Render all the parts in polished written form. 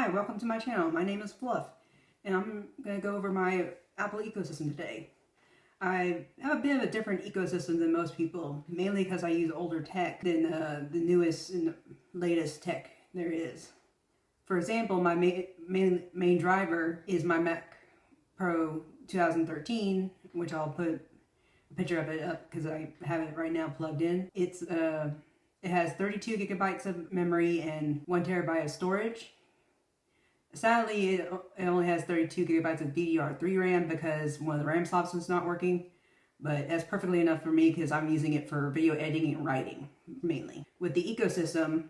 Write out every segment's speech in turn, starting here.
Hi, welcome to my channel. My name is Fluff, and I'm going to go over my Apple ecosystem today. I have a bit of a different ecosystem than most people, mainly because I use older tech than the newest and latest tech there is. For example, my main driver is my Mac Pro 2013, which I'll put a picture of it up because I have it right now plugged in. It has 32 gigabytes of memory and 1 terabyte of storage. Sadly, it only has 32 gigabytes of DDR3 RAM because one of the RAM slots was not working, but that's perfectly enough for me because I'm using it for video editing and writing, mainly. With the ecosystem,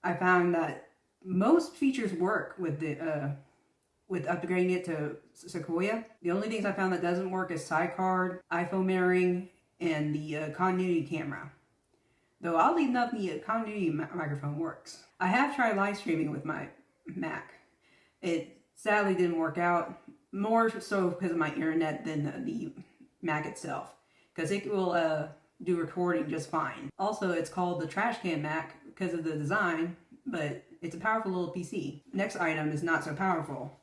I found that most features work with upgrading it to Sequoia. The only things I found that doesn't work is Sidecar, iPhone mirroring, and the continuity camera. Though oddly enough, the continuity microphone works. I have tried live streaming with my Mac. It sadly didn't work out, more so because of my internet than the Mac itself, because it will do recording just fine. Also, it's called the Trash Can Mac because of the design, but it's a powerful little PC. Next item is not so powerful.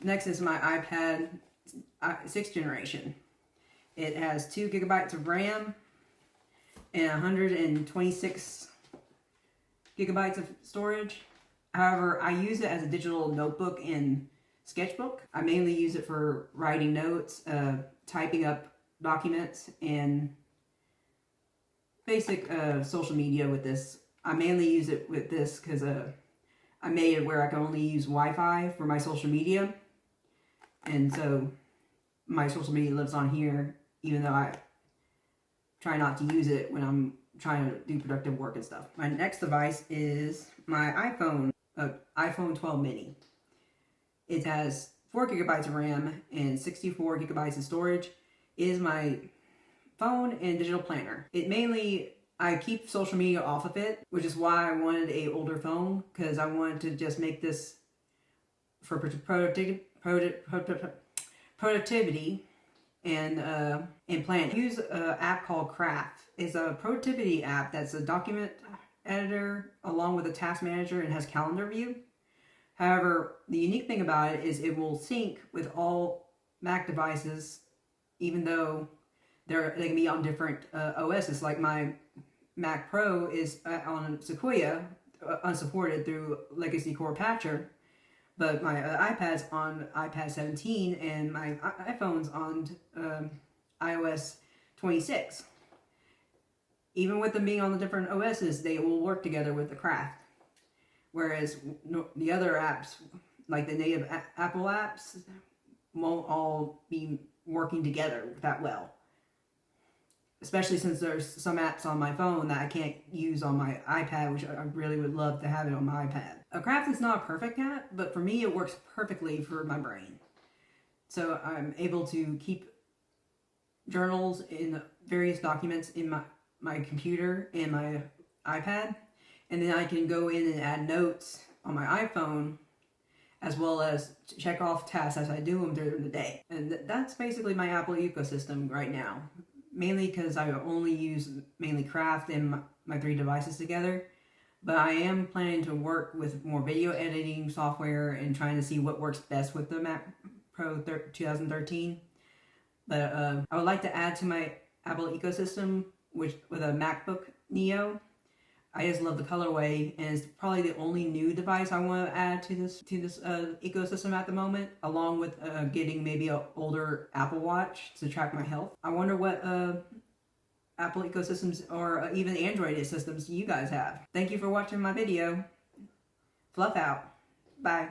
Next is my iPad 6th generation. It has 2 gigabytes of RAM and 126 gigabytes of storage. However, I use it as a digital notebook in Sketchbook. I mainly use it for writing notes, typing up documents, and basic social media with this. I mainly use it with this because I made it where I can only use Wi-Fi for my social media. And so my social media lives on here, even though I try not to use it when I'm trying to do productive work and stuff. My next device is my iPhone 12 mini. It has 4 gigabytes of RAM and 64 gigabytes of storage. It is my phone and digital planner. I keep social media off of it, which is why I wanted an older phone, because I wanted to just make this for productivity and planning. I use an app called Craft. It's a productivity app that's a document editor along with a task manager and has calendar view. However, the unique thing about it is it will sync with all Mac devices, even though they can be on different OSs. Like my Mac Pro is on Sequoia, unsupported through Legacy Core Patcher, but my iPad's on iPad 17 and my iPhone's on iOS 26. Even with them being on the different OSs, they will work together with the Craft. Whereas the other apps, like the native Apple apps, won't all be working together that well. Especially since there's some apps on my phone that I can't use on my iPad, which I really would love to have it on my iPad. Craft is not a perfect app, but for me it works perfectly for my brain. So I'm able to keep journals in various documents in my computer and my iPad, and then I can go in and add notes on my iPhone, as well as check off tasks as I do them during the day. And that's basically my Apple ecosystem right now. Mainly because I only use mainly Craft and my 3 devices together. But I am planning to work with more video editing software and trying to see what works best with the Mac Pro 2013. But I would like to add to my Apple ecosystem with a MacBook Neo. I just love the colorway, and it's probably the only new device I want to add to this ecosystem at the moment, along with getting maybe an older Apple Watch to track my health. I wonder what Apple ecosystems or even Android systems you guys have. Thank you for watching my video. Fluff out. Bye.